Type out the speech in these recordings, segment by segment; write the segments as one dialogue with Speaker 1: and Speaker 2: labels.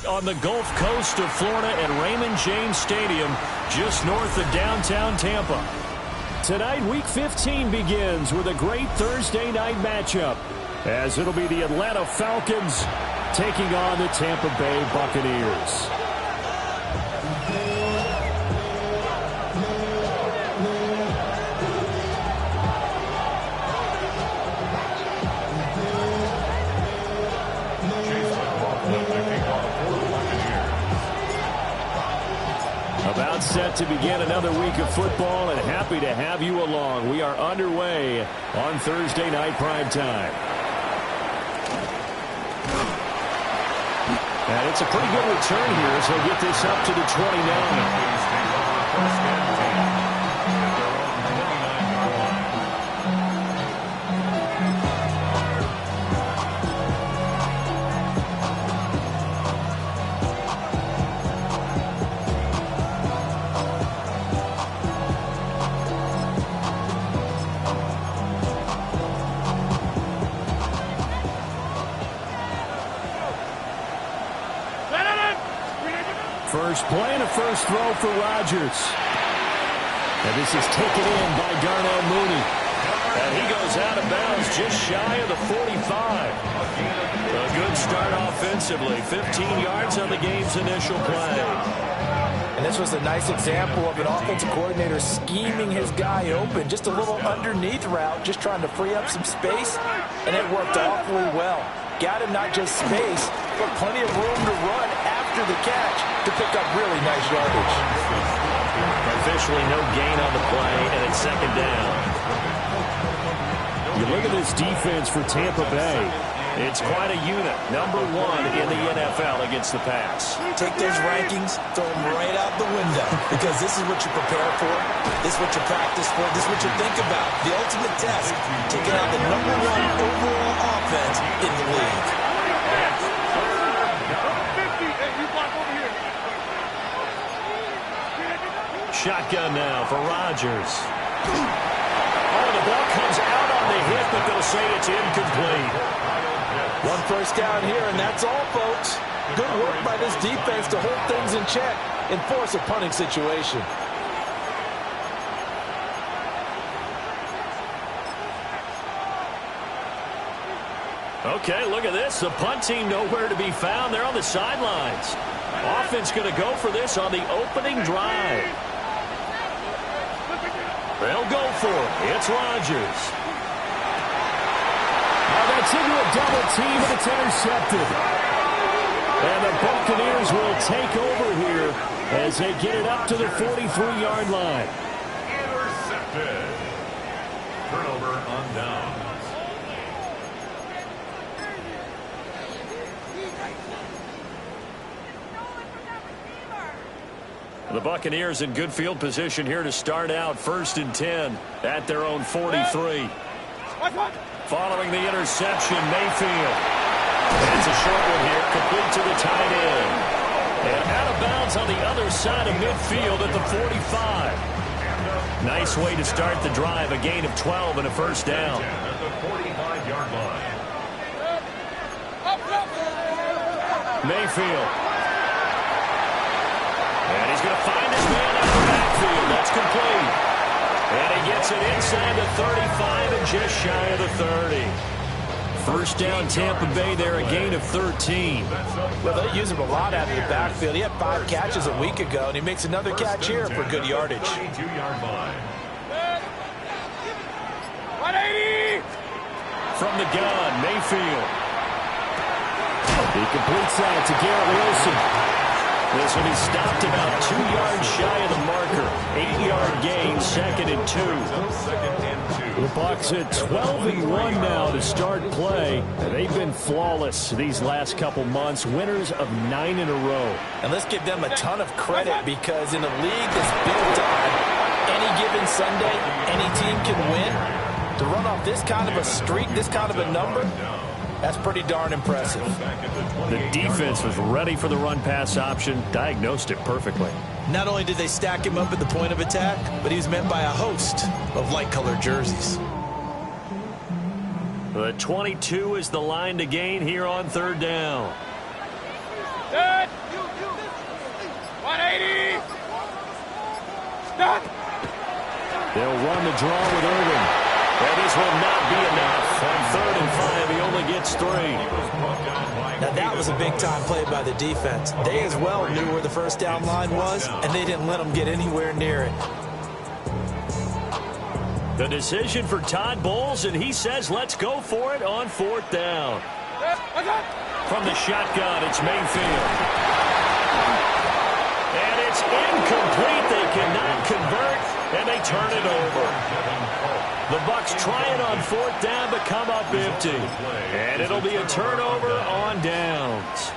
Speaker 1: On the Gulf Coast of Florida at Raymond James Stadium, just north of downtown Tampa. Tonight, Week 15 begins with a great Thursday night matchup, as it'll be the Atlanta Falcons taking on the Tampa Bay Buccaneers. About set to begin another week of football, and happy to have you along. We are underway on Thursday night primetime. And it's a pretty good return here as he'll get this up to the 29. First play and a first throw for Rodgers. And this is taken in by Darnell Mooney. And he goes out of bounds just shy of the 45. A good start offensively. 15 yards on the game's initial play.
Speaker 2: And this was a nice example of an offensive coordinator scheming his guy open. Just a little underneath route, just trying to free up some space. And it worked awfully well. Got him not just space, but plenty of room to run after the catch to pick up really nice yardage.
Speaker 1: Officially no gain on the play, and it's second down. You look at this defense for Tampa Bay. It's quite a unit. Number 1 in the NFL against the pass.
Speaker 2: Take those rankings, throw them right out the window, because this is what you prepare for. This is what you practice for. This is what you think about. The ultimate test, taking out the number 1 overall offense in the league.
Speaker 1: Shotgun now for Rodgers. Oh, the ball comes out on the hit, but they'll say it's incomplete.
Speaker 2: 1 first down here, and that's all, folks. Good work by this defense to hold things in check and force a punting situation.
Speaker 1: Okay, look at this. The punt team nowhere to be found. They're on the sidelines. Offense going to go for this on the opening drive. They'll go for it. It's Rodgers. Now that's into a double team, and it's intercepted. And the Buccaneers will take over here as they get it up to the 43-yard line.
Speaker 3: Intercepted. Turnover on downs.
Speaker 1: The Buccaneers in good field position here to start out 1st and 10 at their own 43. Following the interception, Mayfield. And it's a short one here, complete to the tight end. And out of bounds on the other side of midfield at the 45. Nice way to start the drive, a gain of 12 and a first down.
Speaker 3: At the 45-yard line.
Speaker 1: Mayfield. And he's going to find his man out of the backfield. That's complete. And he gets it inside the 35 and just shy of the 30. First down, Tampa Bay there, a gain of 13.
Speaker 2: Well, they use him a lot out of the backfield. He had 5 catches a week ago, and he makes another catch here for good yardage.
Speaker 3: 32-yard line.
Speaker 2: 180!
Speaker 1: From the gun, Mayfield. He completes that to Garrett Wilson. This one, he stopped about 2 yards shy of the marker. 8-yard gain, 2nd and 2. The Bucs at 12-1 now to start play. They've been flawless these last couple months, winners of 9 in a row.
Speaker 2: And let's give them a ton of credit, because in a league that's built on any given Sunday, any team can win. To run off this kind of a streak, this kind of a number, that's pretty darn impressive.
Speaker 1: The defense was ready for the run-pass option, diagnosed it perfectly.
Speaker 2: Not only did they stack him up at the point of attack, but he was met by a host of light-colored jerseys.
Speaker 1: The 22 is the line to gain here on 3rd down.
Speaker 2: 180!
Speaker 1: They'll run the draw with Irvin. And this will not be enough. On 3rd and 5, he only gets 3.
Speaker 2: Now that was a big-time play by the defense. They as well knew where the first down line was, and they didn't let them get anywhere near it.
Speaker 1: The decision for Todd Bowles, and he says let's go for it on 4th down. From the shotgun, it's Mayfield. And it's incomplete. They cannot convert, and they turn it over. The Bucs try it on 4th down, but come up empty. And it'll be a turnover on downs.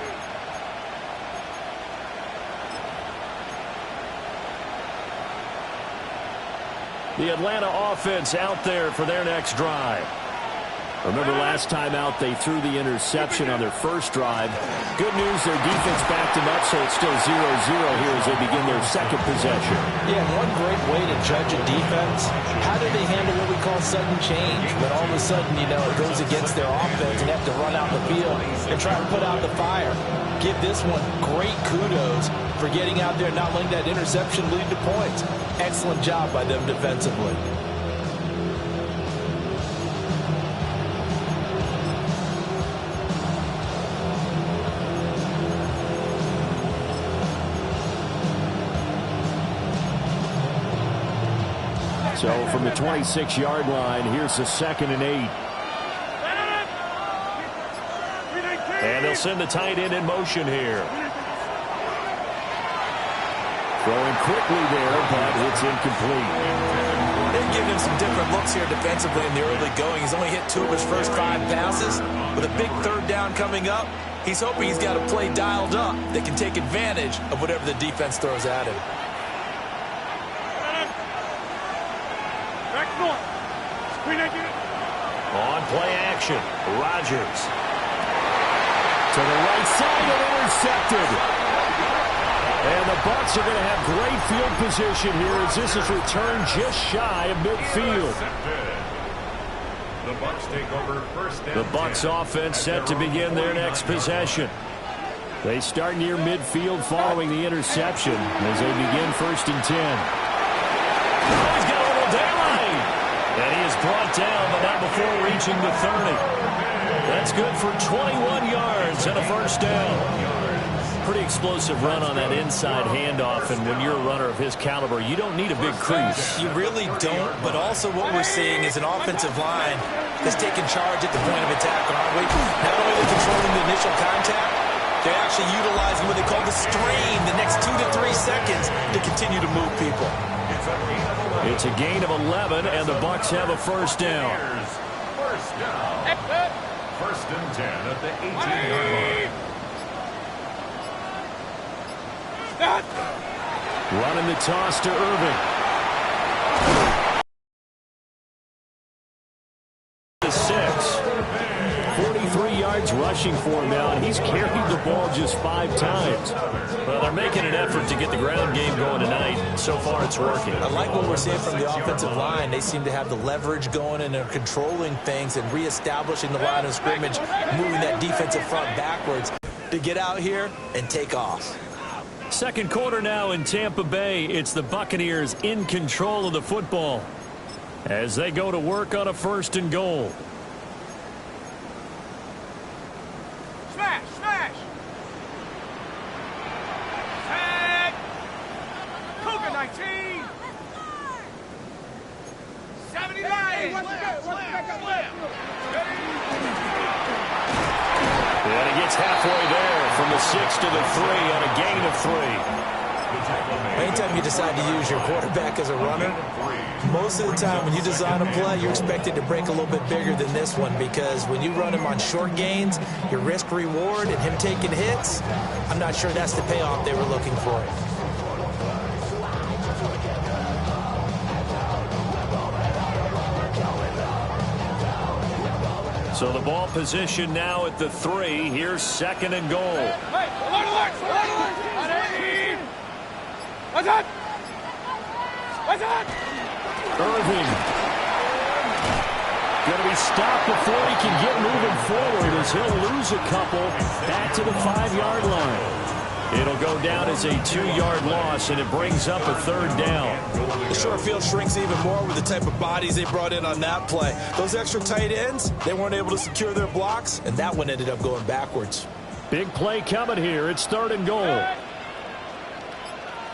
Speaker 1: The Atlanta offense out there for their next drive. Remember last time out they threw the interception on their first drive. Good news, their defense backed them up, so it's still 0-0 here as they begin their second possession.
Speaker 2: Yeah, one great way to judge a defense, how do they handle what we call sudden change? When all of a sudden, you know, it goes against their offense and they have to run out the field and try to put out the fire. Give this one great kudos for getting out there and not letting that interception lead to points. Excellent job by them defensively.
Speaker 1: So from the 26-yard line, here's the 2nd and 8. And they'll send the tight end in motion here. Throwing quickly there, but it's incomplete.
Speaker 2: They giving him some different looks here defensively in the early going. He's only hit 2 of his first 5 passes. With a big third down coming up, he's hoping he's got a play dialed up that can take advantage of whatever the defense throws at him.
Speaker 1: On play action, Rodgers. To the right side and intercepted. And the Bucs are going to have great field position here as this is returned just shy of midfield.
Speaker 3: The Bucs take over first and
Speaker 1: The Bucs offense set to begin their next possession. They start near midfield following the interception as they begin 1st and 10. Oh, he's got a little daylight. And he is brought down, but not before reaching the 30. That's good for 21 yards and a first down. Pretty explosive run on that inside handoff, and when you're a runner of his caliber, you don't need a big crease.
Speaker 2: You really don't, but also what we're seeing is an offensive line that's taking charge at the point of attack, aren't we? Not only controlling the initial contact, they're actually utilizing what they call the strain, the next 2 to 3 seconds to continue to move people.
Speaker 1: It's a gain of 11, and the Bucs have a first down.
Speaker 3: First down. 1st and 10 at the 18-yard line.
Speaker 1: Running the toss to Irving. The 6. 43 yards rushing for him now, and he's carried the ball just 5 times. Well, they're making an effort to get the ground game going tonight. So far, it's working.
Speaker 2: I like what we're seeing from the offensive line. They seem to have the leverage going, and they're controlling things and reestablishing the line of scrimmage, moving that defensive front backwards to get out here and take off.
Speaker 1: Second quarter now in Tampa Bay. It's the Buccaneers in control of the football as they go to work on a 1st and goal.
Speaker 4: Smash! Smash! Tag! Cougar 19! 79!
Speaker 1: And he gets halfway there from the 6 to the 3 on a gain of 3.
Speaker 2: Anytime you decide to use your quarterback as a runner, most of the time when you design a play, you're expected to break a little bit bigger than this one, because when you run him on short gains, your risk-reward and him taking hits, I'm not sure that's the payoff they were looking for.
Speaker 1: So the ball position now at the 3. Here's 2nd and goal.
Speaker 4: Hey, alert, alert! Alert, alert! What's up? What's up?
Speaker 1: Irving. Going to be stopped before he can get moving forward as he'll lose a couple back to the 5-yard line. It'll go down as a 2-yard loss, and it brings up a 3rd down.
Speaker 2: The short field shrinks even more with the type of bodies they brought in on that play. Those extra tight ends, they weren't able to secure their blocks, and that one ended up going backwards.
Speaker 1: Big play coming here. It's 3rd and goal.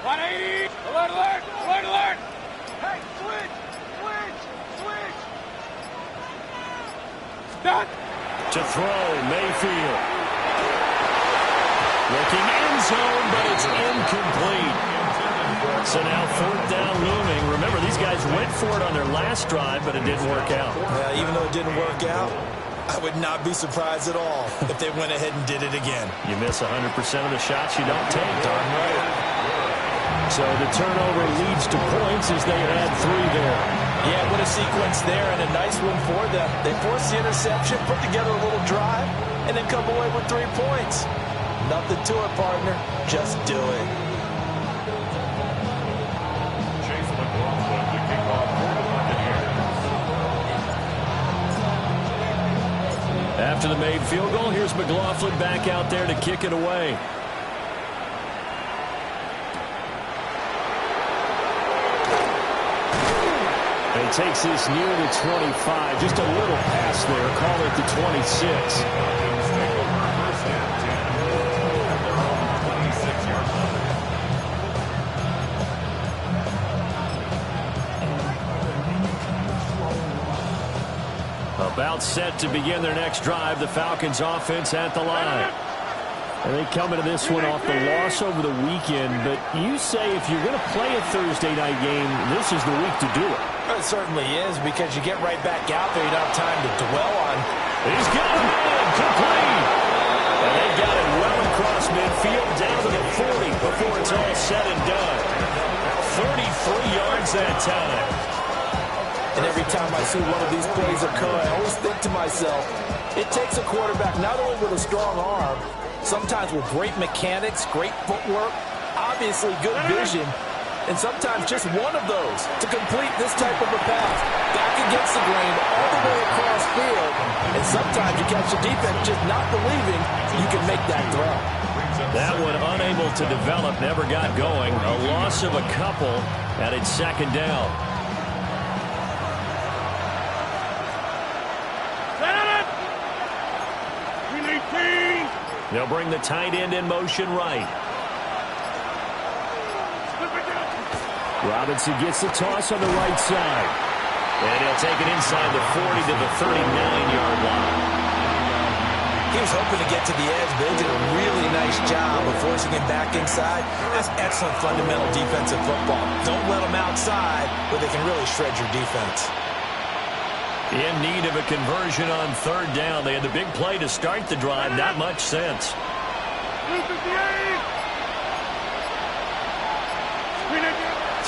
Speaker 4: 180! Alert, alert! Alert, alert! Hey, switch! Switch! Switch! Done!
Speaker 1: To throw, Mayfield. Looking end zone, but it's incomplete. So now 4th down looming. Remember, these guys went for it on their last drive, but it didn't work out.
Speaker 2: Even though it didn't work out, I would not be surprised at all if they went ahead and did it again.
Speaker 1: You miss 100% of the shots you don't take.
Speaker 2: Darn right.
Speaker 1: So the turnover leads to points as they add 3 there.
Speaker 2: Yeah, what a sequence there, and a nice one for them. They forced the interception, put together a little drive, and then come away with 3 points. Nothing to it, partner. Just do it.
Speaker 3: Chase McLaughlin to kick off for the Buccaneers.
Speaker 1: After the made field goal, here's McLaughlin back out there to kick it away. And he takes this near the 25. Just a little pass there. Call it the 26. About set to begin their next drive. The Falcons offense at the line. And they come into this one off the loss over the weekend. But you say if you're going to play a Thursday night game, this is the week to do it.
Speaker 2: Well, it certainly is, because you get right back out there. You don't have time to dwell on.
Speaker 1: He's got it in, complete. And they got it well across midfield, down to the 40 before it's all said and done. 33 yards that time.
Speaker 2: And every time I see one of these plays occur, I always think to myself, it takes a quarterback not only with a strong arm, sometimes with great mechanics, great footwork, obviously good vision, and sometimes just one of those to complete this type of a pass. Back against the grain, all the way across field, and sometimes you catch the defense just not believing you can make that throw.
Speaker 1: That one unable to develop, never got going. A loss of a couple, and it's second down. They'll bring the tight end in motion right. Robinson gets the toss on the right side. And he'll take it inside the 40 to the 39-yard line.
Speaker 2: He was hoping to get to the edge, but they did a really nice job of forcing him back inside. That's excellent fundamental defensive football. Don't let them outside where they can really shred your defense.
Speaker 1: In need of a conversion on third down. They had the big play to start the drive. Not much sense.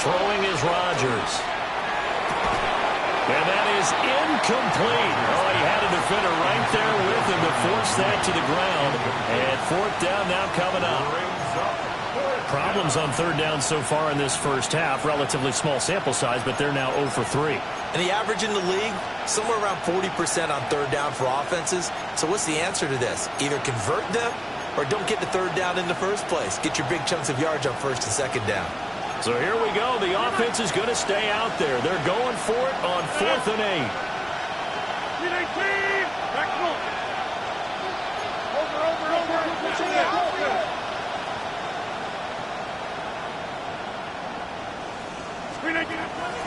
Speaker 1: Throwing is Rodgers. And that is incomplete. Oh, he had a defender right there with him to force that to the ground. And fourth down now coming up. Problems on third down so far in this first half. Relatively small sample size, but they're now 0 for 3.
Speaker 2: And the average in the league, somewhere around 40% on third down for offenses. So what's the answer to this? Either convert them or don't get the third down in the first place. Get your big chunks of yards on first and second down.
Speaker 1: So here we go. The offense is going to stay out there. They're going for it on 4th and 8.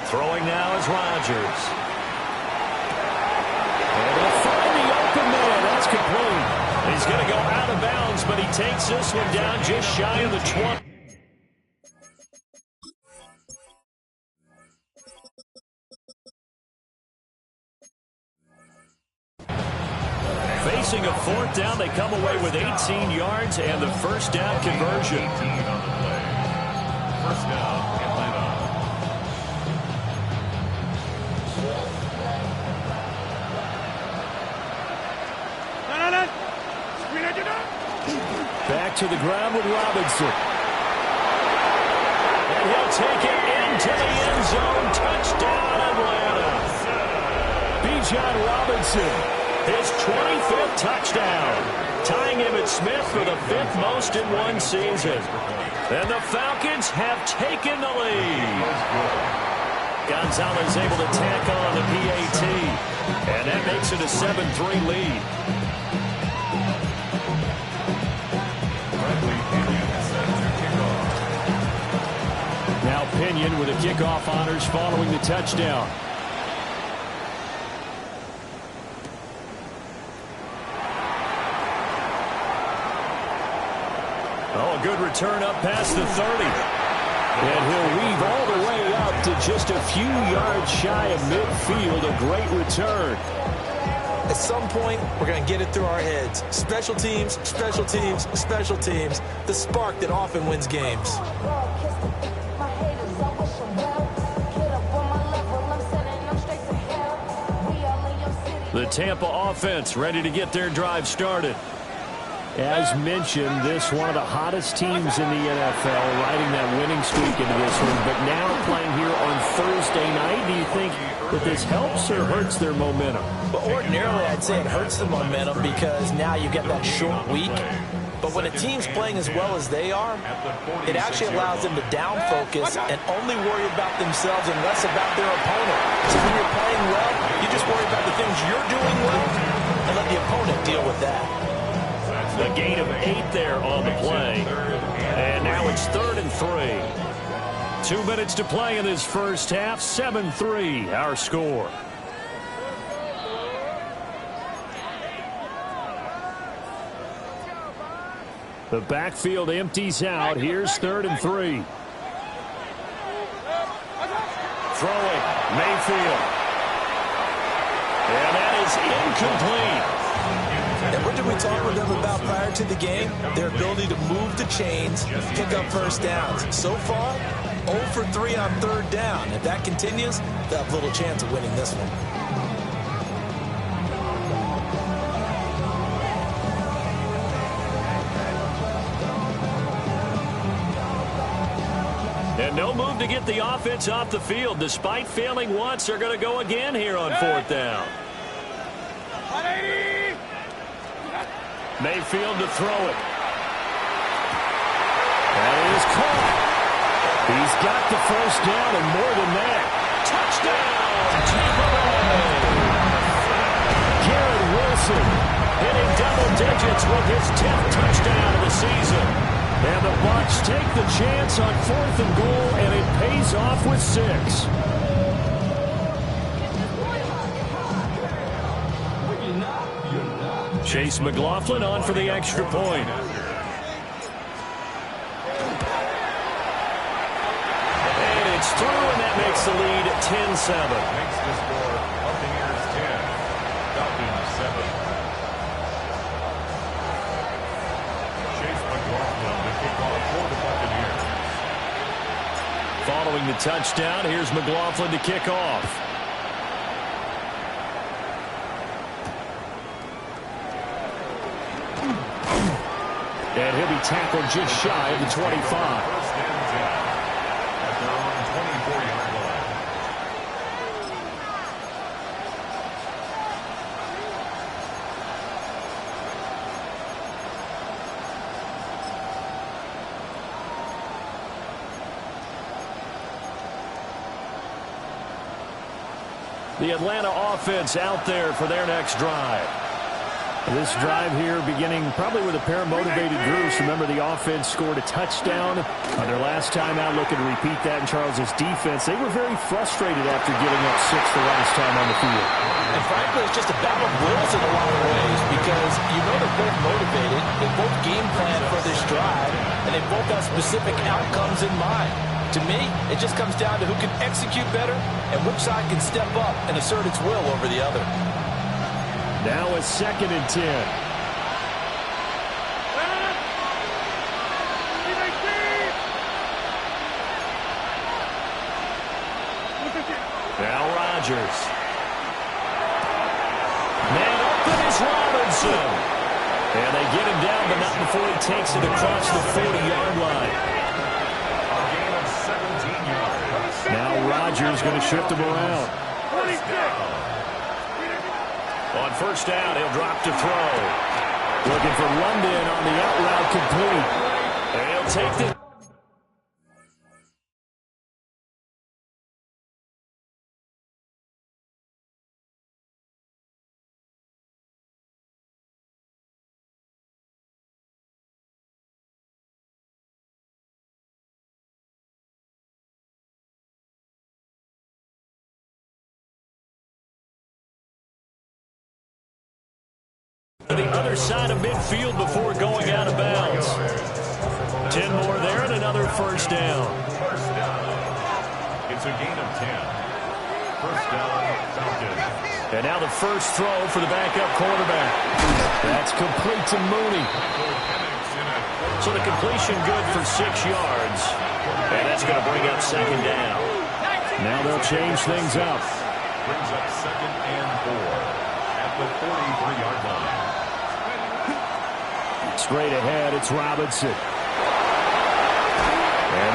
Speaker 1: Throwing now is Rodgers. And he'll find the open man. That's complete. He's going to go out of bounds, but he takes this one down just shy of the 20. Facing a fourth down, they come away with 18 yards and the first down conversion.
Speaker 3: 18 on the play. First down, Atlanta.
Speaker 1: Back to the ground with Robinson. And he'll take it into the end zone. Touchdown, Atlanta. Bijan Robinson. His 25th touchdown, tying him at Smith for the 5th most in one season. And the Falcons have taken the lead. Gonzalez able to tack on the PAT, and that makes it a 7-3 lead. Now Pinion with a kickoff honors following the touchdown. Oh, a good return up past the 30. And he'll weave all the way up to just a few yards shy of midfield. A great return.
Speaker 2: At some point, we're going to get it through our heads. Special teams, special teams, special teams. The spark that often wins games.
Speaker 1: The Tampa offense ready to get their drive started. As mentioned, this one of the hottest teams in the NFL, riding that winning streak into this one. But now playing here on Thursday night, do you think that this helps or hurts their momentum?
Speaker 2: Well, ordinarily, I'd say it hurts the momentum because now you get that short week. But when a team's playing as well as they are, it actually allows them to down focus and only worry about themselves and less about their opponent. So when you're playing well, you just worry about the things you're doing well and let the opponent deal with that.
Speaker 1: A gain of 8 there on the play. And now it's 3rd and 3. 2 minutes to play in this first half. 7-3, our score. The backfield empties out. Here's 3rd and 3. Throwing. Mayfield. And that is incomplete.
Speaker 2: And what did we talk with them about prior to the game? Their ability to move the chains, pick up first downs. So far, 0 for 3 on third down. If that continues, they'll have little chance of winning this one.
Speaker 1: And no move to get the offense off the field. Despite failing once, they're going to go again here on fourth down. Mayfield to throw it. That is caught. He's got the first down and more than that. Touchdown, Tampa Bay. Garrett Wilson hitting double digits with his 10th touchdown of the season. And the Bucs take the chance on fourth and goal, and it pays off with 6. Chase McLaughlin on for the extra point. And it's through, and that makes the lead 10-7.
Speaker 3: Makes the score Buccaneers 10, Falcons 7. Chase McLaughlin to kick off for the Buccaneers.
Speaker 1: Following the touchdown, here's McLaughlin to kick off. And he'll be tackled just shy of the 25.
Speaker 3: First and 10 at their own 24-yard line.
Speaker 1: The Atlanta offense out there for their next drive. This drive here beginning probably with a pair of motivated groups. Remember, the offense scored a touchdown on their last time out, looking to repeat that in Charles's defense. They were very frustrated after giving up 6 the last time on the field.
Speaker 2: And frankly, it's just a battle of wills in a lot of ways because you know they're both motivated. They both game plan for this drive, and they both have specific outcomes in mind. To me, it just comes down to who can execute better and which side can step up and assert its will over the other.
Speaker 1: Now a 2nd and 10. Now Rodgers. Man open is Robinson. And they get him down, but not before he takes it across the 40-yard line.
Speaker 3: A gain of 17 yards.
Speaker 1: Now Rodgers going to shift him around. On first down, he'll drop to throw. Looking for London on the out route complete. And he'll take the... the other side of midfield before going out of bounds. 10 more there and another first down.
Speaker 3: First down. It's a gain of 10. First down, Falcons.
Speaker 1: And now the first throw for the backup quarterback. That's complete to Mooney. So the completion good for 6 yards. And that's going to bring up second down. Now they'll change things up.
Speaker 3: Brings up 2nd and 4 at the 43-yard line.
Speaker 1: Straight ahead, it's Robinson. And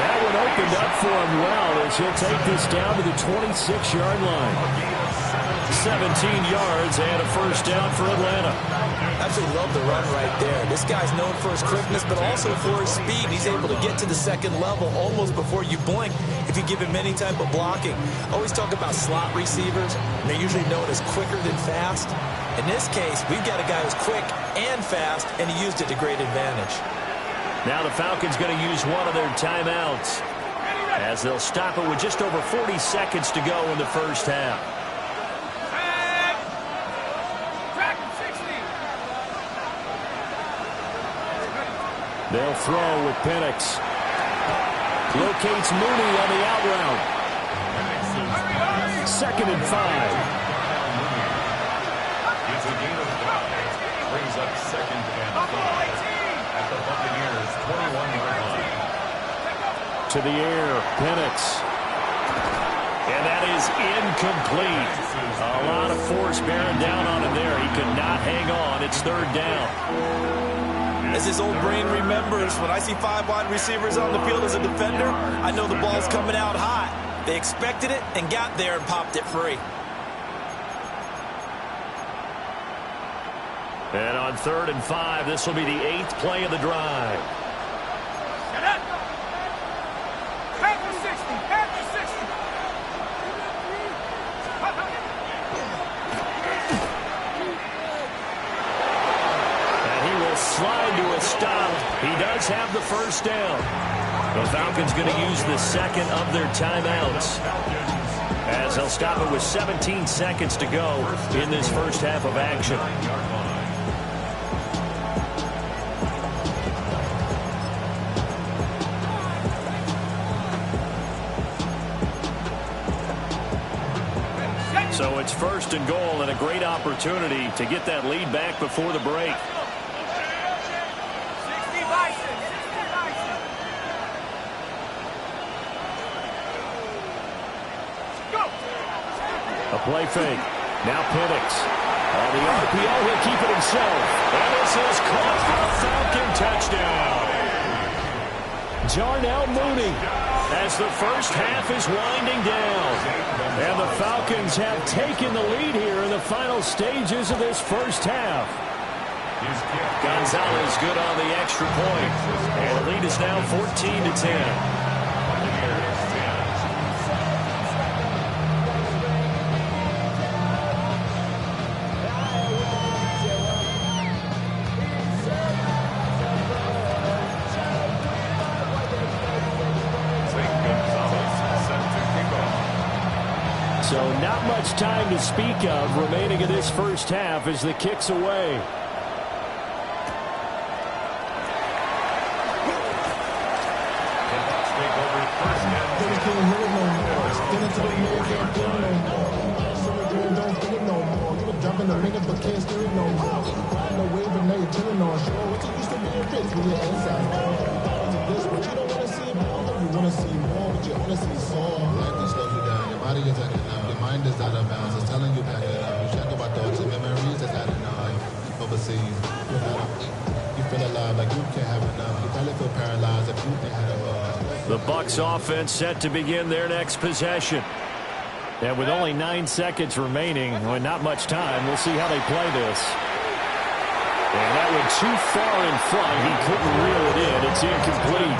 Speaker 1: that one opened up for him well as he'll take this down to the 26-yard line. 17 yards and a first down for Atlanta.
Speaker 2: Absolutely love the run right there. This guy's known for his quickness, but also for his speed. He's able to get to the second level almost before you blink if you give him any type of blocking. Always talk about slot receivers, and they're usually known as quicker than fast. In this case, we've got a guy who's quick and fast, and he used it to great advantage.
Speaker 1: Now the Falcons going to use one of their timeouts as they'll stop it with just over 40 seconds to go in the first half. They'll throw with Penix. Locates Mooney on the out route. 2nd and 5.
Speaker 3: It's a gain of 5. Brings up 2nd and 5 at the Buccaneers' 21-yard line.
Speaker 1: To the air, Penix. And that is incomplete. A lot of force bearing down on him there. He could not hang on. It's 3rd down.
Speaker 2: As his old brain remembers, when I see 5 wide receivers on the field as a defender, I know the ball's coming out hot. They expected it and got there and popped it free.
Speaker 1: And on 3rd and 5, this will be the 8th play of the drive. Slide to a stop. He does have the 1st down. The Falcons going to use the 2nd of their timeouts, as they'll stop it with 17 seconds to go in this first half of action. So it's 1st and goal, and a great opportunity to get that lead back before the break. A play fake. Now Penix. On the RPO, he'll keep it himself. And this is caught for a Falcon touchdown. Jarnell Mooney, as the first half is winding down. And the Falcons have taken the lead here in the final stages of this first half. Gonzalez good on the extra point. And the lead is now 14-10. So not much time to speak of remaining in this first half as the kick's away.
Speaker 5: Your mind is out of bounds. It's telling you back it up. You check about thoughts and memories that's adding up. Overseas, you feel alive like you can't have enough. You probably feel paralyzed if you can't have enough.
Speaker 1: The Bucs offense set to begin their next possession. And with only 9 seconds remaining, well, not much time, we'll see how they play this. And that went too far in front. He couldn't reel it in. It's incomplete.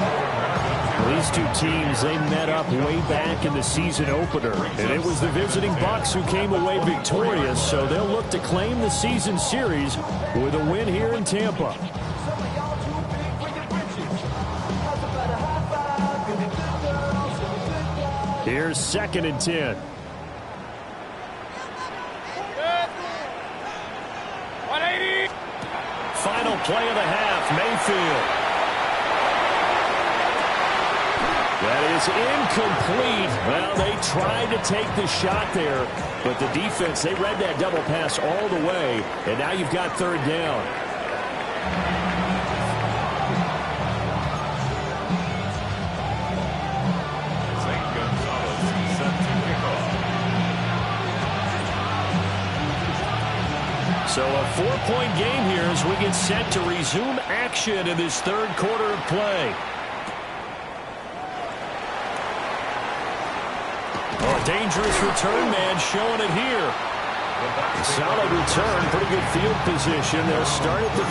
Speaker 1: These two teams, they met up way back in the season opener, and it was the visiting Bucs who came away victorious, so they'll look to claim the season series with a win here in Tampa. Here's 2nd and 10. Final play of the half, Mayfield. That is incomplete. Well, they tried to take the shot there, but the defense, they read that double pass all the way, and now you've got 3rd down. So a 4-point game here as we get set to resume action in this 3rd quarter of play. Dangerous return man showing it here. Solid return, pretty good field position. They'll start at the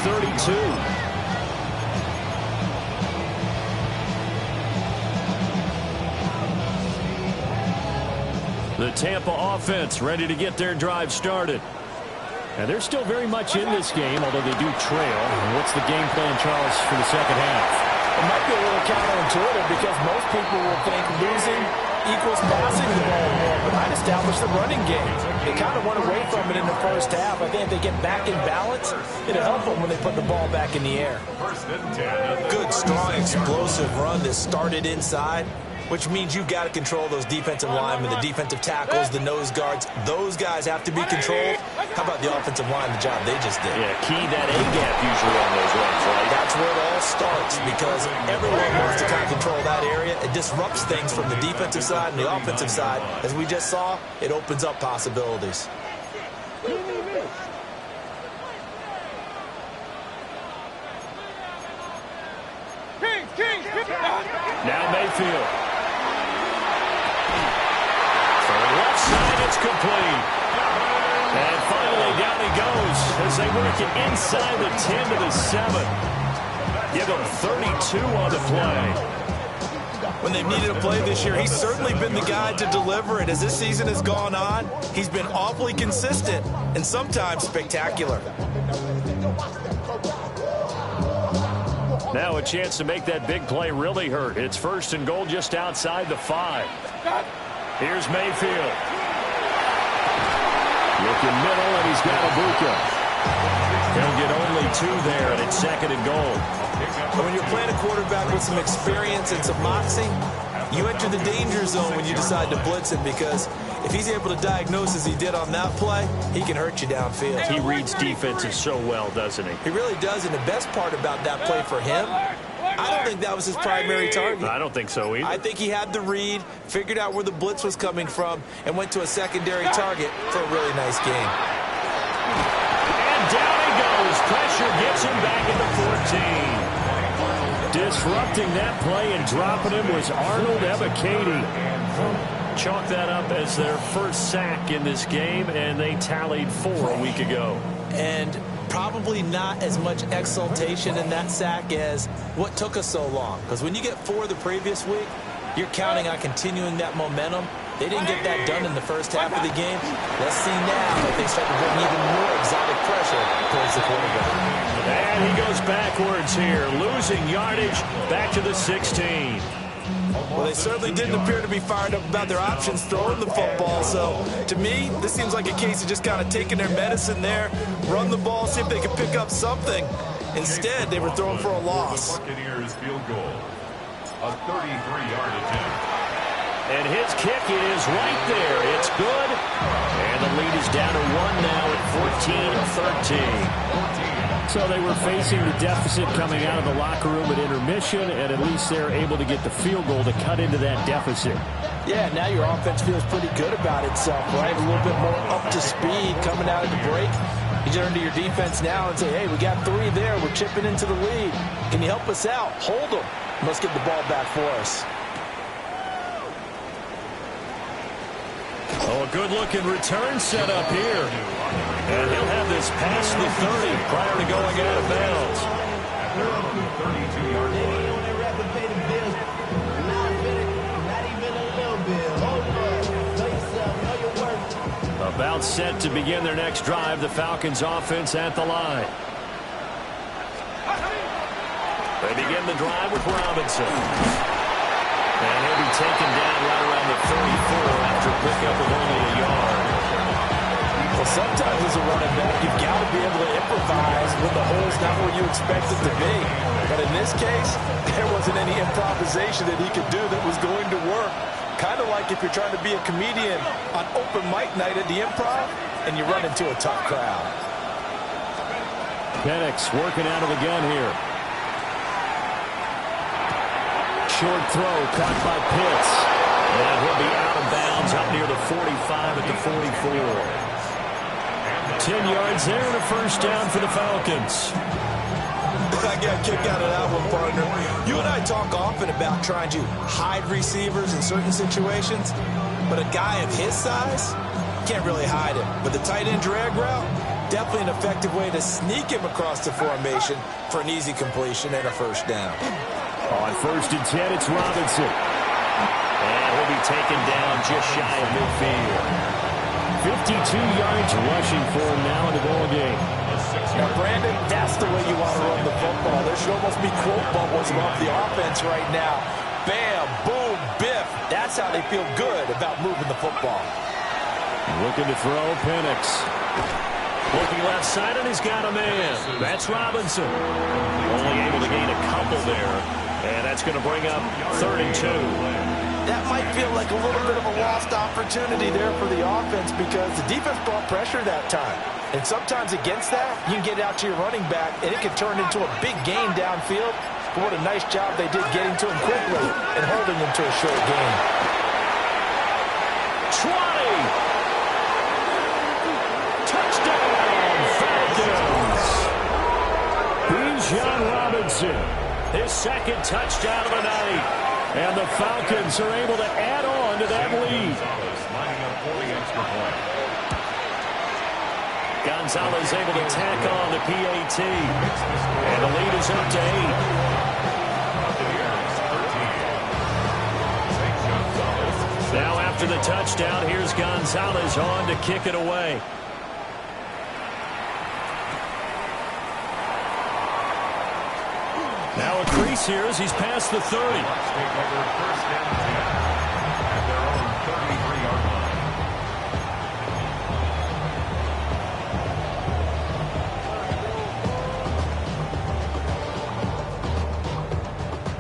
Speaker 1: 32. The Tampa offense ready to get their drive started. And they're still very much in this game, although they do trail. What's the game plan, Charles, for the second half?
Speaker 2: It might be a little counterintuitive because most people will think losing equals passing the ball more, but I'd establish the running game. They kind of went away from it in the first half. I think if they get back in balance, it'll help them when they put the ball back in the air.
Speaker 3: First and 10.
Speaker 2: Good, strong, explosive run that started inside, which means you've got to control those defensive linemen, the defensive tackles, the nose guards. Those guys have to be controlled. How about the offensive line, the job they just did?
Speaker 1: Yeah, key that A-gap usually on those runs, right?
Speaker 2: That's where it all starts, because everyone wants to kind of control that area. It disrupts things from the defensive side and the offensive side. As we just saw, it opens up possibilities.
Speaker 1: Now Mayfield. For the left side, it's complete. And finally, down he goes as they work it inside the 10 to the 7. Give him 32 on the play.
Speaker 2: When they've needed a play this year, he's certainly been the guy to deliver it. As this season has gone on, he's been awfully consistent and sometimes spectacular.
Speaker 1: Now a chance to make that big play really hurt. It's 1st and goal just outside the 5. Here's Mayfield. Looking middle, and he's got Ibuka. He'll get only 2 there, and it's 2nd and goal.
Speaker 2: But when you're playing a quarterback with some experience and some moxie, you enter the danger zone when you decide to blitz him, because if he's able to diagnose as he did on that play, he can hurt you downfield.
Speaker 1: He reads defenses so well, doesn't he?
Speaker 2: He really does, and the best part about that play for him, I don't think that was his primary target.
Speaker 1: I don't think so either.
Speaker 2: I think he had the read, figured out where the blitz was coming from, and went to a secondary target for a really nice game.
Speaker 1: And down he goes. Pressure gets him back at the 14. Disrupting that play and dropping him was Arnold Ebiketie. Chalk that up as their first sack in this game, and they tallied 4 a week ago.
Speaker 2: And probably not as much exultation in that sack as what took us so long. Because when you get 4 the previous week, you're counting on continuing that momentum. They didn't get that done in the first half of the game. Let's see now if they start to bring even more exotic pressure towards the quarterback.
Speaker 1: And he goes backwards here, losing yardage back to the 16.
Speaker 2: Well, they certainly didn't appear to be fired up about their options throwing the football. So, to me, this seems like a case of just kind of taking their medicine there, run the ball, see if they can pick up something. Instead, they were throwing for a loss.
Speaker 3: Buccaneers field goal. A 33-yard attempt.
Speaker 1: And his kick is right there. It's good. And the lead is down to 1 now at 14-13. So they were facing the deficit coming out of the locker room at intermission, and at least they're able to get the field goal to cut into that deficit.
Speaker 2: Yeah, now your offense feels pretty good about itself, right? A little bit more up to speed coming out of the break. You turn to your defense now and say, hey, we got 3 there. We're chipping into the lead. Can you help us out? Hold them. Let's get the ball back for us.
Speaker 1: Oh, a good-looking return set up here. And he'll have this past the 30 prior to going out of bounds.
Speaker 3: At the 32-yard line.
Speaker 1: About set to begin their next drive, the Falcons offense at the line. They begin the drive with Robinson. And he'll be taken down right around the 34 after a pickup of only a yard.
Speaker 2: Well, sometimes as a running back, you've got to be able to improvise when the hole's not where you expect it to be. But in this case, there wasn't any improvisation that he could do that was going to work. Kind of like if you're trying to be a comedian on open mic night at the Improv and you run into a tough crowd.
Speaker 1: Penix working out of the gun here. Short throw caught by Pitts. And he'll be out of bounds up near the 45 at the 44. 10 yards there and a first down for the Falcons.
Speaker 2: I got a kick out of that one, partner. You and I talk often about trying to hide receivers in certain situations, but a guy of his size can't really hide him. But the tight end drag route, definitely an effective way to sneak him across the formation for an easy completion and a first down.
Speaker 1: On 1st and 10, it's Robinson. And he'll be taken down just shy of midfield. 52 yards rushing for him now in the ball game.
Speaker 2: Now, Brandon, that's the way you want to run the football. There should almost be quote bubbles above the offense right now. Bam, boom, biff. That's how they feel good about moving the football.
Speaker 1: Looking to throw, Penix. Looking left side, and he's got a man. That's Robinson. Only able to gain a couple there. And that's going to bring up 3rd and 2.
Speaker 2: That might feel like a little bit of a lost opportunity there for the offense because the defense brought pressure that time. And sometimes against that, you can get out to your running back, and it can turn into a big gain downfield. But what a nice job they did getting to him quickly and holding him to a short gain.
Speaker 1: 20. Touchdown, Falcons. Bijan Robinson, his second touchdown of the night. And the Falcons are able to add on to that lead. Gonzalez able to tack on the PAT. And the lead is up to 8. Now after the touchdown, here's Gonzalez on to kick it away. Now a crease here as he's past the 30.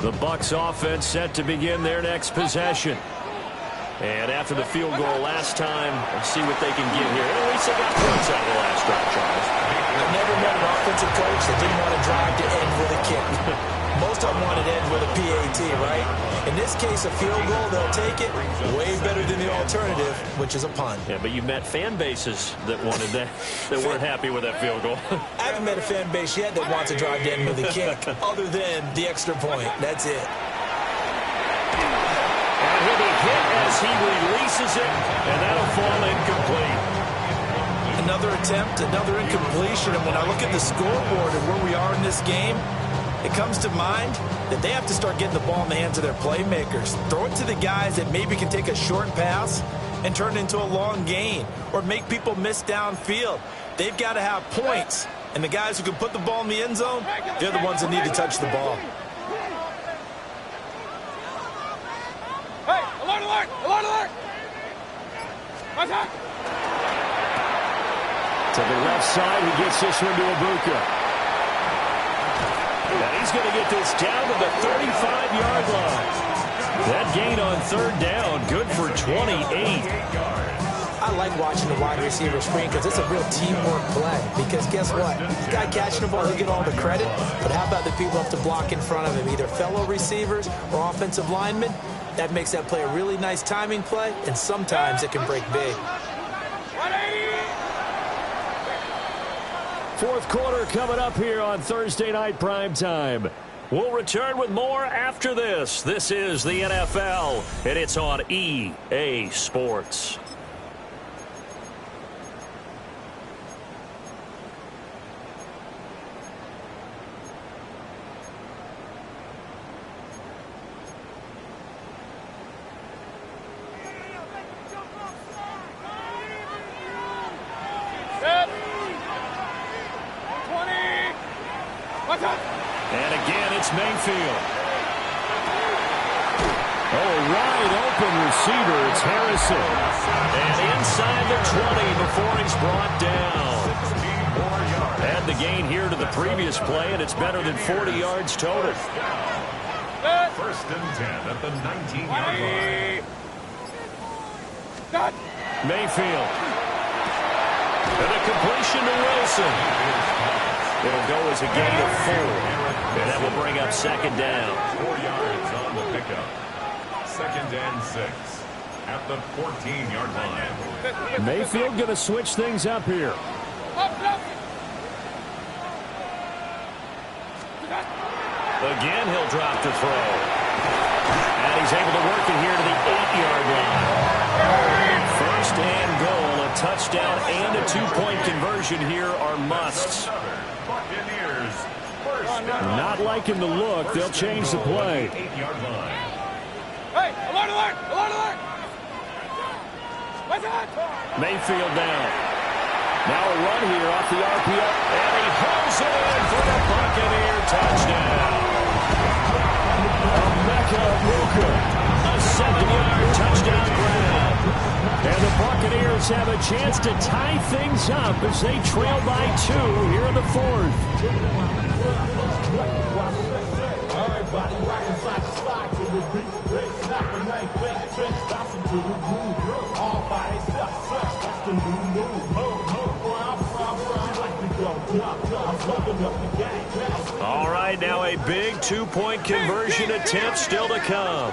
Speaker 1: The Bucs offense set to begin their next possession. And after the field goal last time, let's see what they can get here. At least they got points out of the last drive, Charles.
Speaker 2: I've never met an offensive coach that didn't want to drive to end with a kick. Most of them wanted to end with a PAT, right? In this case, a field goal, they'll take it. Way better than the alternative, which is a punt.
Speaker 1: Yeah, but you've met fan bases that wanted that, that weren't happy with that field goal.
Speaker 2: I haven't met a fan base yet that wants to drive to end with a kick, other than the extra point. That's it.
Speaker 1: And he'll be hit as he releases it, and that'll fall incomplete.
Speaker 2: Another attempt, another incompletion, and when I look at the scoreboard and where we are in this game, it comes to mind that they have to start getting the ball in the hands of their playmakers. Throw it to the guys that maybe can take a short pass and turn it into a long gain or make people miss downfield. They've got to have points, and the guys who can put the ball in the end zone, they're the ones that need to touch the ball.
Speaker 4: Hey, alert, alert, alert, alert! Attack!
Speaker 1: To the left side, he gets this one to Ibuka. And he's going to get this down to the 35-yard line. That gain on third down, good for 28.
Speaker 2: I like watching the wide receiver screen because it's a real teamwork play. Because guess what? This guy catching the ball, he'll get all the credit. But how about the people up to block in front of him, either fellow receivers or offensive linemen? That makes that play a really nice timing play, and sometimes it can break big.
Speaker 1: Fourth quarter coming up here on Thursday Night Primetime. We'll return with more after this. This is the NFL, and it's on EA Sports. And again, it's Mayfield. Oh, wide open receiver. It's Harrison. And inside the 20 before he's brought down. Add the gain here to the previous play, and it's better than 40 yards total.
Speaker 3: First and 10 at the 19-yard line.
Speaker 1: Mayfield. And a completion to Wilson. It'll go as a gain of 4. And that will bring up second down.
Speaker 3: 4 yards on the pickup. Second and 6 at the 14-yard line.
Speaker 1: Mayfield going to switch things up here. Again, he'll drop to throw. And he's able to work it here to the 8-yard line. First and goal. A touchdown and a 2-point conversion here are musts. Not liking the look. They'll change the play.
Speaker 4: Hey, alert, alert, alert, alert! What's that?
Speaker 1: Mayfield down. Now a run here off the RPO. And he hauls it in for the Buccaneer touchdown. Emeka Ibuka, a 7-yard touchdown grab. And the Buccaneers have a chance to tie things up as they trail by 2 here in the fourth.
Speaker 6: Everybody rockin' side to side to the beat. They snap and they quick.
Speaker 1: All right, now a big two-point conversion attempt still to come.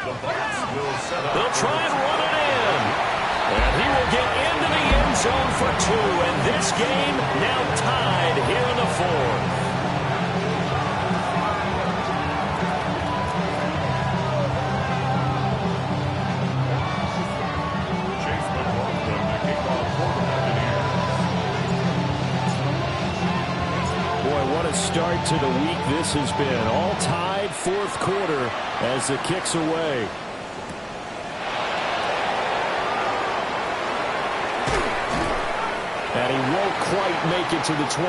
Speaker 1: They'll try and run it in. And he will get into the end zone for two. And this game now tied here in the fourth. What a start to the week this has been. All tied fourth quarter as the kick's away. And he won't quite make it to the 25.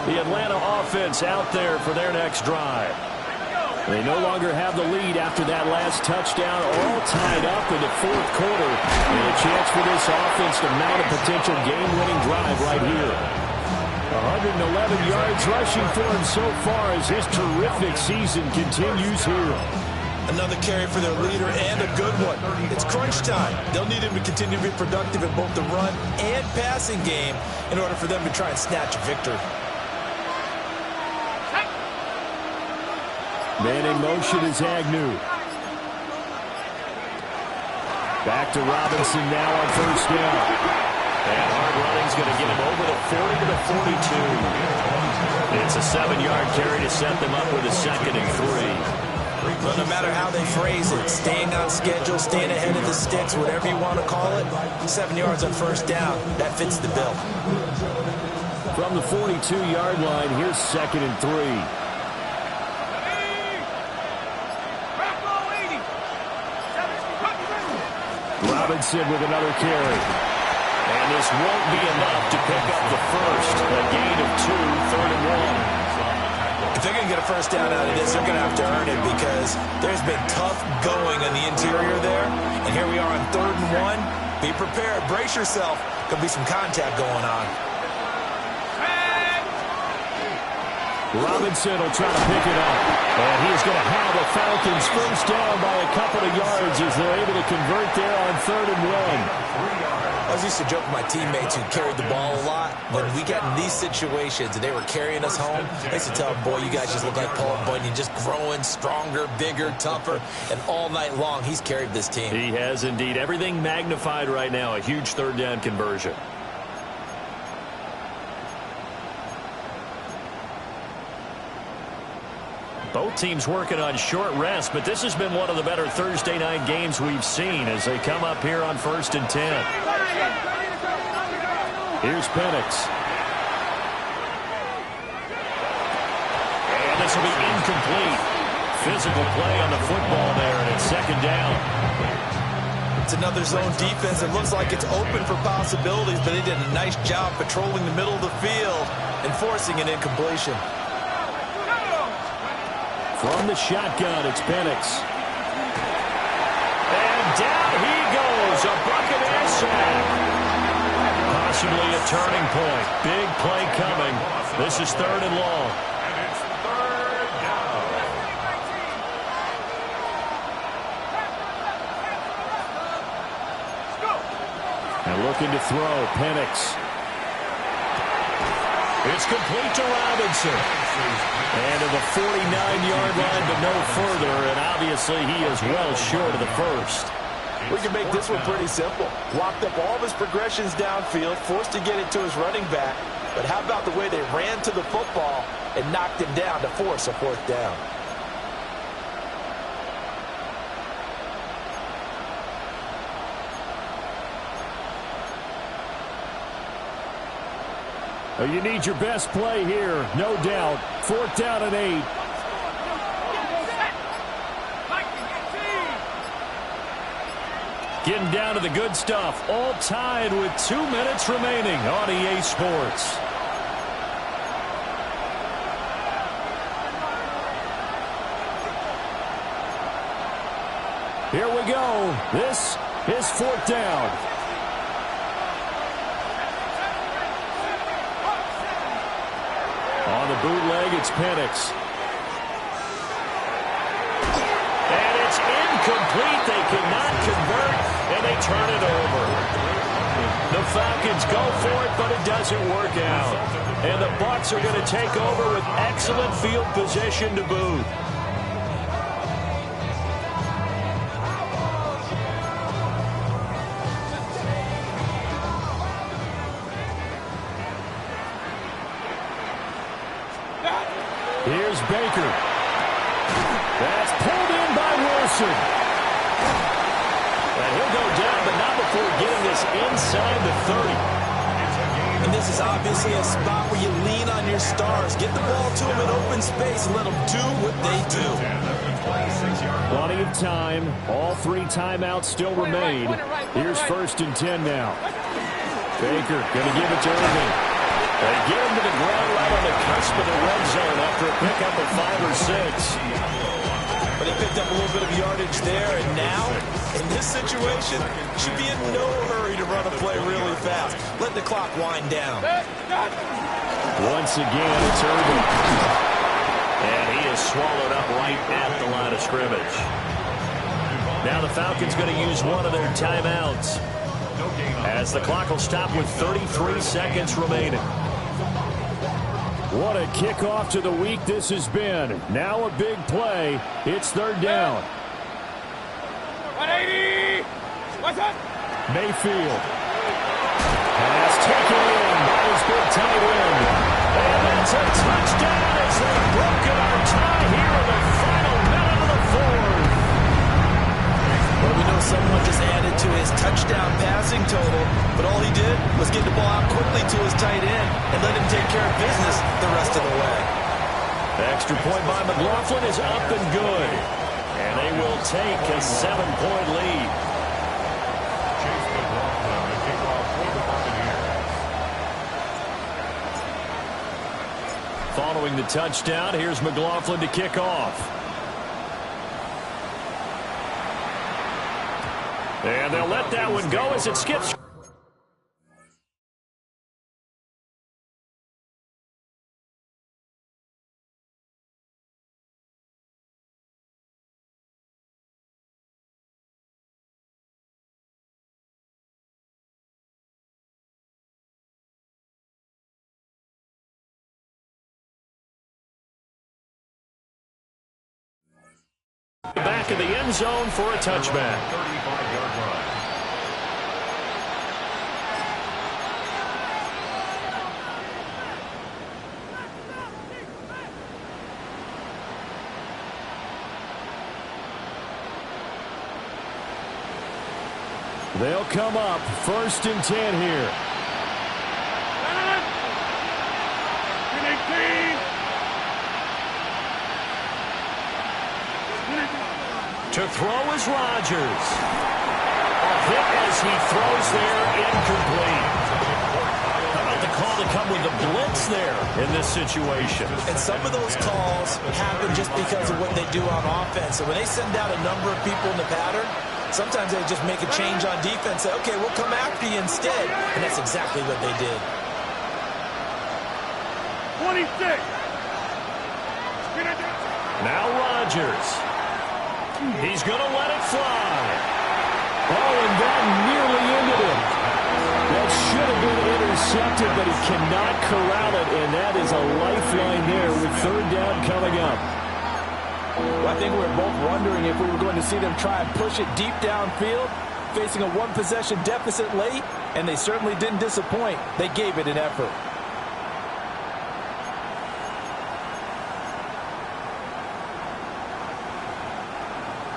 Speaker 1: The Atlanta offense out there for their next drive. They no longer have the lead after that last touchdown, all tied up in the fourth quarter. And a chance for this offense to mount a potential game-winning drive right here. 111 yards rushing for him so far as his terrific season continues here.
Speaker 2: Another carry for their leader and a good one. It's crunch time. They'll need him to continue to be productive in both the run and passing game in order for them to try and snatch a victory.
Speaker 1: Man in motion is Agnew. Back to Robinson now on first down. And hard running's going to get him over the 40 to the 42. It's a 7-yard carry to set them up with a 2nd and 3.
Speaker 2: But no matter how they phrase it, staying on schedule, staying ahead of the sticks, whatever you want to call it, 7 yards on first down, that fits the bill.
Speaker 1: From the 42-yard line, here's 2nd and 3. Robinson with another carry. And this won't be enough to pick up the first. A gain of 2, 3rd and 1.
Speaker 2: If they're going to get a first down out of this, they're going to have to earn it because there's been tough going on the interior there. And here we are on 3rd and 1. Be prepared. Brace yourself. Could be some contact going on.
Speaker 1: Robinson will try to pick it up. And he's going to have the Falcons first down by a couple of yards as they're able to convert there on 3rd and 1.
Speaker 2: I was used to joke with my teammates who carried the ball a lot. When we got in these situations and they were carrying us home, I used to tell them, boy, you guys just look like Paul Bunyan, just growing stronger, bigger, tougher. And all night long, he's carried this team.
Speaker 1: He has indeed. Everything magnified right now. A huge 3rd down conversion. Both teams working on short rest, but this has been one of the better Thursday night games we've seen as they come up here on 1st and 10. Here's Penix. And this will be incomplete. Physical play on the football there, and it's 2nd down.
Speaker 2: It's another zone defense. It looks like it's open for possibilities, but they did a nice job patrolling the middle of the field and forcing an incompletion.
Speaker 1: From the shotgun, it's Penix. And down he goes, a Buccaneer sack. Possibly a turning point. Big play coming. This is 3rd and long.
Speaker 3: And it's 3rd down.
Speaker 1: And looking to throw, Penix. It's complete to Robinson. And to the 49-yard line, but no further. And obviously, he is well short of the first.
Speaker 2: We can make this one pretty simple. Locked up all of his progressions downfield, forced to get it to his running back. But how about the way they ran to the football and knocked him down to force a 4th down?
Speaker 1: You need your best play here, no doubt. 4th down and 8. Getting down to the good stuff. All tied with 2 minutes remaining on EA Sports. Here we go. This is 4th down. On the bootleg, it's Penix. And it's incomplete. They cannot convert, and they turn it over. The Falcons go for it, but it doesn't work out. And the Bucs are going to take over with excellent field position to boot. Here's Baker. That's pulled in by Wilson. And he'll go down, but not before getting this inside the 30.
Speaker 2: And this is obviously a spot where you lean on your stars. Get the ball to them in open space and let them do what they do.
Speaker 1: Plenty of time. All 3 timeouts still remain. Here's 1st and 10 now. Baker going to give it to Irving. They get him to the ground right on the cusp of the red zone after a pickup of 5 or 6.
Speaker 2: But he picked up a little bit of yardage there, and now, in this situation, should be in no hurry to run a play really fast. Let the clock wind down.
Speaker 1: Once again, it's Irving. And he is swallowed up right at the line of scrimmage. Now the Falcons going to use one of their timeouts, as the clock will stop with 33 seconds remaining. What a kickoff to the week this has been. Now a big play. It's 3rd down.
Speaker 4: 180. What's up?
Speaker 1: Mayfield. Pass taken in by his big tight end. And that's a touchdown as they've broken our tie here in the final minute of the 4th.
Speaker 2: Well, we know someone just added to his touchdown passing total, but all he did was get the ball out quickly to his tight end and let him take care of business the rest of the way.
Speaker 1: The extra point by McLaughlin is up and good. And they will take a 7-point lead.
Speaker 3: Chase McLaughlin, the kickoff for the Buccaneers.
Speaker 1: Following the touchdown, here's McLaughlin to kick off. And they'll let that one go as it skips. Back of the end zone for a touchback.
Speaker 3: 35-yard line.
Speaker 1: They'll come up 1st and 10 here.
Speaker 4: 18.
Speaker 1: To throw is Rodgers. A hit as he throws there, incomplete. How about the call to come with the blitz there in this situation?
Speaker 2: And some of those calls happen just because of what they do on offense. So when they send out a number of people in the pattern, sometimes they just make a change on defense. Say, okay, we'll come after you instead. And that's exactly what they did.
Speaker 4: 26.
Speaker 1: Now Rodgers. He's going to let it fly. Oh, and that nearly ended it. That should have been intercepted, but he cannot corral it, and that is a lifeline there with 3rd down coming up.
Speaker 2: Well, I think we were both wondering if we were going to see them try and push it deep downfield, facing a 1-possession deficit late, and they certainly didn't disappoint. They gave it an effort.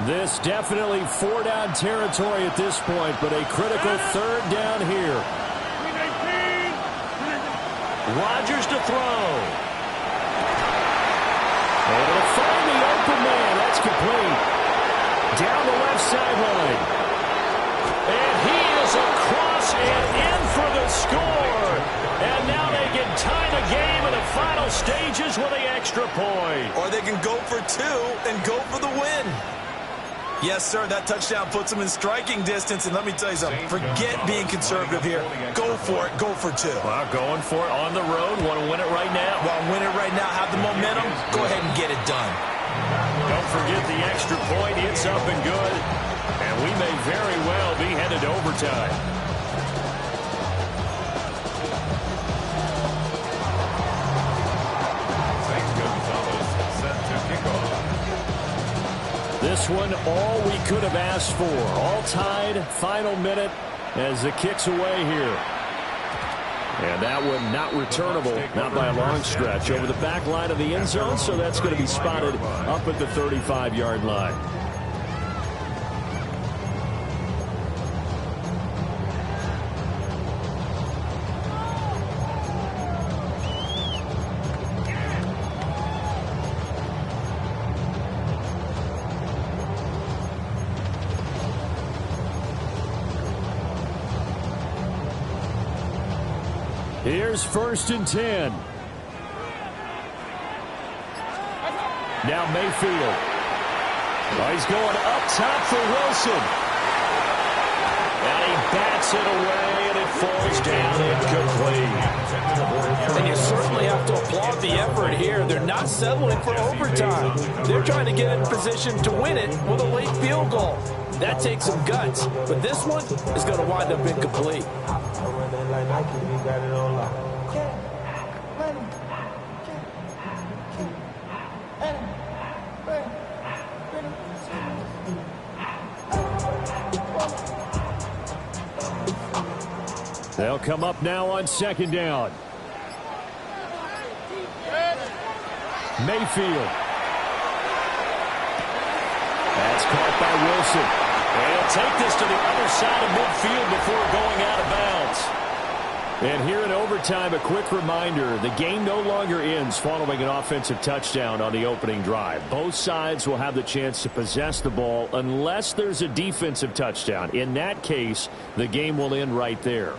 Speaker 1: This definitely 4-down territory at this point, but a critical 3rd down here. Rodgers to throw. Able to find the open man. That's complete. Down the left sideline. And he is across and in for the score. And now they can tie the game in the final stages with the extra point.
Speaker 2: Or they can go for 2 and go for the win. Yes, sir. That touchdown puts him in striking distance. And let me tell you something. Forget being conservative here. Go for it. Go for two.
Speaker 1: Well, going for it on the road. Want to win it right now.
Speaker 2: Well, win it right now. Have the momentum. Go ahead and get it done.
Speaker 1: Don't forget the extra point. It's up and good. And we may very well be headed to overtime. This one, all we could have asked for. All tied, final minute as the kick's away here. And that one not returnable, not by a long stretch, over the back line of the end zone, so that's going to be spotted up at the 35-yard line. Here's 1st and 10. Now Mayfield. Oh, he's going up top for Wilson. And he bats it away, and it falls down incomplete.
Speaker 2: And you certainly have to applaud the effort here. They're not settling for overtime. They're trying to get in position to win it with a late field goal. That takes some guts. But this one is going to wind up incomplete.
Speaker 1: They'll come up now on 2nd down. Mayfield. That's caught by Wilson. And he'll take this to the other side of midfield before going out of bounds. And here in overtime, a quick reminder, the game no longer ends following an offensive touchdown on the opening drive. Both sides will have the chance to possess the ball unless there's a defensive touchdown. In that case, the game will end right there.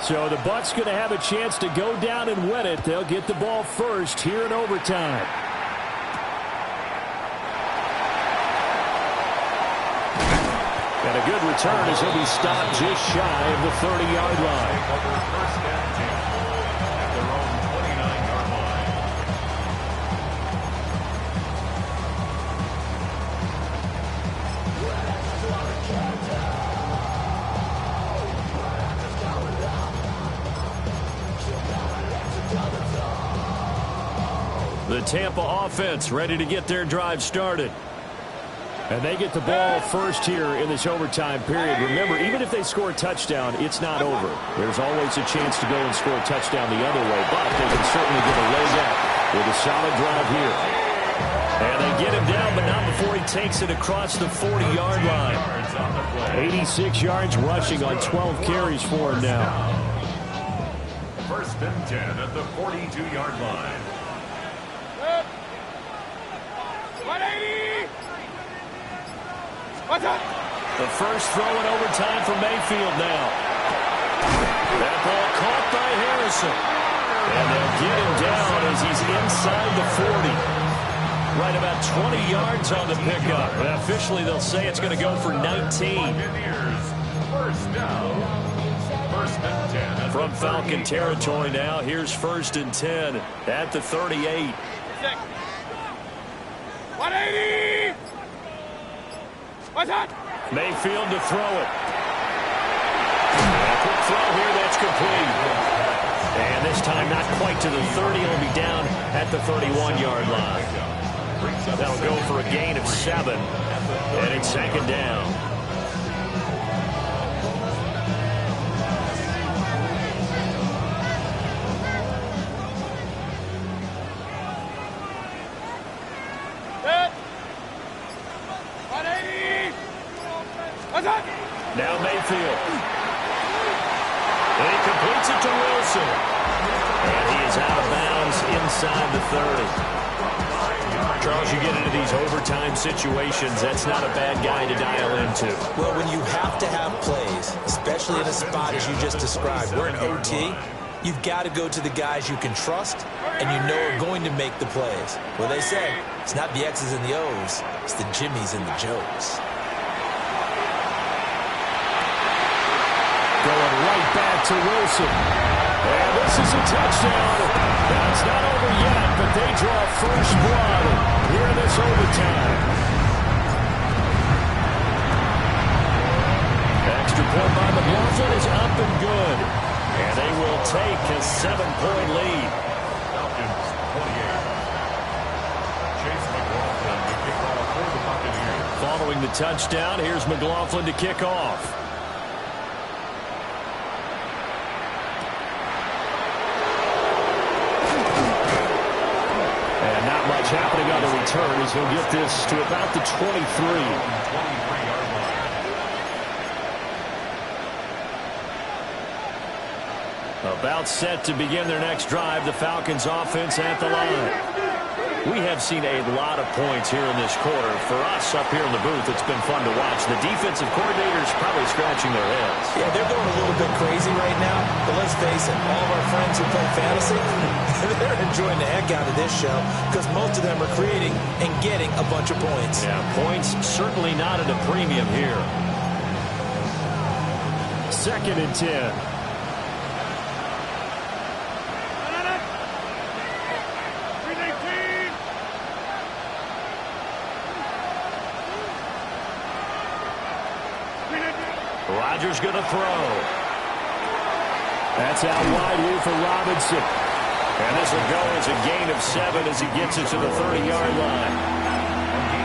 Speaker 1: So the Bucs going to have a chance to go down and win it. They'll get the ball first here in overtime. And a good return as he'll be stopped just shy of the 30-yard line.
Speaker 3: First and 10 at their own 29-yard line.
Speaker 1: The Tampa offense ready to get their drive started. And they get the ball first here in this overtime period. Remember, even if they score a touchdown, it's not over. There's always a chance to go and score a touchdown the other way, but they can certainly get a leg up with a solid drive here. And they get him down, but not before he takes it across the 40-yard line. 86 yards rushing on 12 carries for him now.
Speaker 3: 1st and 10 at the 42-yard line.
Speaker 4: 180!
Speaker 1: The first throw in overtime for Mayfield now. That ball caught by Harrison. And they'll get him down as he's inside the 40. Right about 20 yards on the pickup. And officially they'll say it's going to go for 19.
Speaker 3: First down. 1st and 10.
Speaker 1: From Falcon territory now, here's 1st and 10 at the 38.
Speaker 4: 180! What's that?
Speaker 1: Mayfield to throw it. And a quick throw here, that's complete. And this time not quite to the 30. It'll be down at the 31-yard line. That'll go for a gain of 7. And it's 2nd down. Now Mayfield. And he completes it to Wilson. And he is out of bounds inside the 30. Charles, you get into these overtime situations, that's not a bad guy to dial into.
Speaker 2: Well, when you have to have plays, especially in a spot as you just described, we're in OT, you've got to go to the guys you can trust and you know are going to make the plays. Well, they say it's not the X's and the O's, it's the Jimmies and the Joes.
Speaker 1: Going right back to Wilson. And this is a touchdown. Now, it's not over yet, but they draw first blood here in this overtime. Extra point by McLaughlin is up and good. And they will take a 7-point lead.
Speaker 3: Falcons 28. Chase McLaughlin to kick off for the Buccaneers.
Speaker 1: Following the touchdown, here's McLaughlin to kick off. Happening on the return as he'll get this to about the 23.
Speaker 3: 23-yard line.
Speaker 1: About set to begin their next drive, the Falcons offense at the line. We have seen a lot of points here in this quarter. For us up here in the booth, it's been fun to watch. The defensive coordinators probably scratching their heads.
Speaker 2: Yeah, they're going a little bit crazy right now, but let's face it, all of our friends who play fantasy, they're enjoying the heck out of this show because most of them are creating and getting a bunch of points.
Speaker 1: Yeah, points certainly not at a premium here. 2nd and 10. Rodgers going to throw. That's out wide here for Robinson. And this will go as a gain of 7 as he gets it to the 30-yard line.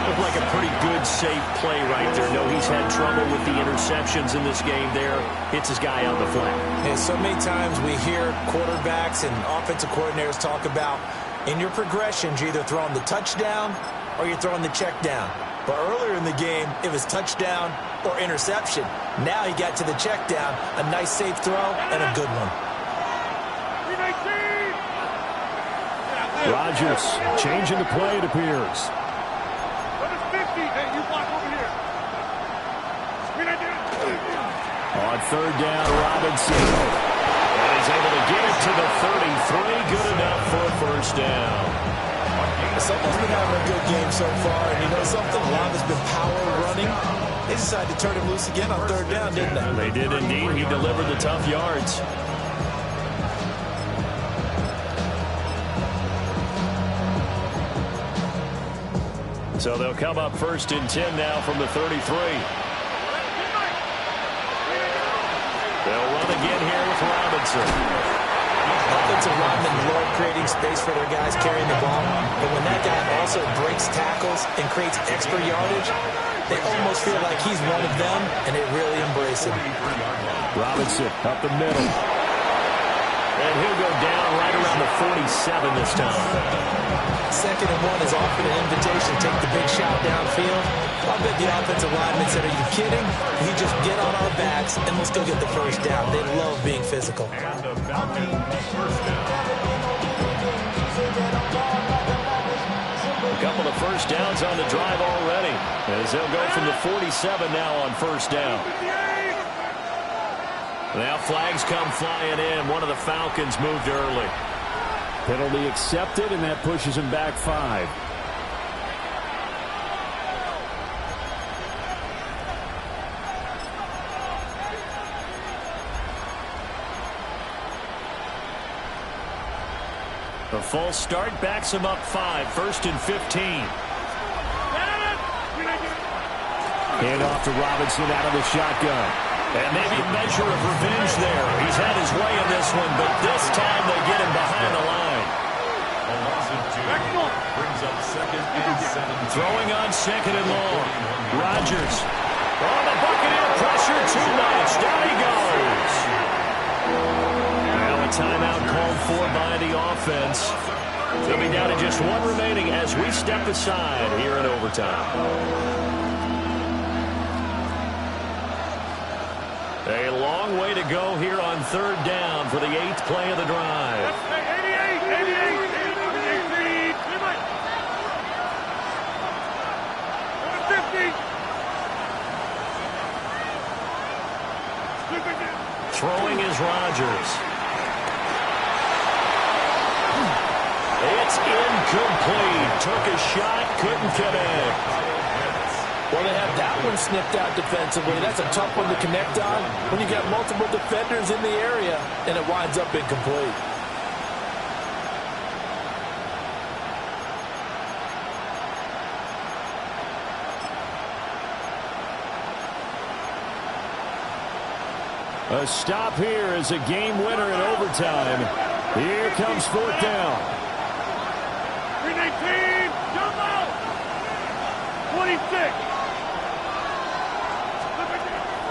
Speaker 1: Looked like a pretty good, safe play right there. No, he's had trouble with the interceptions in this game there. Hits his guy on the flat.
Speaker 2: And so many times we hear quarterbacks and offensive coordinators talk about in your progressions, you're either throwing the touchdown or you're throwing the check down. But earlier in the game, it was touchdown or interception. Now he got to the check down, a nice safe throw, and a good one.
Speaker 1: Rodgers changing the play, it appears.
Speaker 4: Hey, you block over here.
Speaker 1: On 3rd down, Robinson. And he's able to get it to the 33. Good enough for a first down.
Speaker 2: Someone's been having a good game so far, and you know something? A lot has been power running. They decided to turn him loose again on 3rd down, didn't they?
Speaker 1: They did indeed. He delivered the tough yards. So they'll come up 1st and 10 now from the 33. They'll run again here with Robinson.
Speaker 2: Offensive linemen love creating space for their guys carrying the ball, but when that guy also breaks tackles and creates extra yardage, they almost feel like he's one of them, and they really embrace him.
Speaker 1: Robinson up the middle. And he'll go down right around the 47 this time.
Speaker 2: 2nd and 1 is often an invitation to take the big shot downfield. I bet the offensive lineman said, are you kidding? We just get on our backs and let's go get the first down. They love being physical.
Speaker 3: And the Falcons first down.
Speaker 1: A couple of first downs on the drive already, as they'll go from the 47 now on 1st down. Now flags come flying in. One of the Falcons moved early. Penalty accepted, and that pushes him back 5. A false start backs him up 5. 1st and 15. Hand off to Robinson out of the shotgun. And maybe a measure of revenge there. He's had his way in this one, but this time they get him behind the line.
Speaker 3: A loss of 2. Brings up 2nd and 7.
Speaker 1: Throwing on 2nd and long. Rodgers. Oh, the Buccaneer pressure too much. Down he goes. Now a timeout called for by the offense. They'll be down to just 1 remaining as we step aside here in overtime. A long way to go here on 3rd down for the 8th play of the drive. Rodgers. It's incomplete. Took a shot, couldn't connect.
Speaker 2: Well, they have that one snipped out defensively. That's a tough one to connect on when you got multiple defenders in the area, and it winds up incomplete.
Speaker 1: A stop here is a game winner in overtime. Here comes fourth down.
Speaker 4: 319, jump out! 26.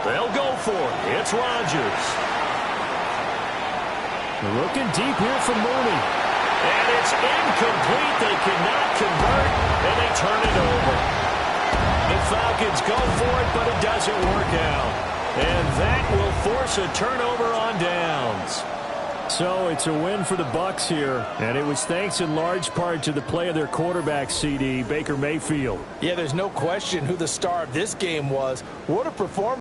Speaker 1: They'll go for it. It's Rodgers. Looking deep here for Mooney. And it's incomplete. They cannot convert, and they turn it over. The Falcons go for it, but it doesn't work out. And that will force a turnover on downs. So it's a win for the Bucs here, and it was thanks in large part to the play of their quarterback, CD, Baker Mayfield.
Speaker 2: Yeah, there's no question who the star of this game was. What a performance.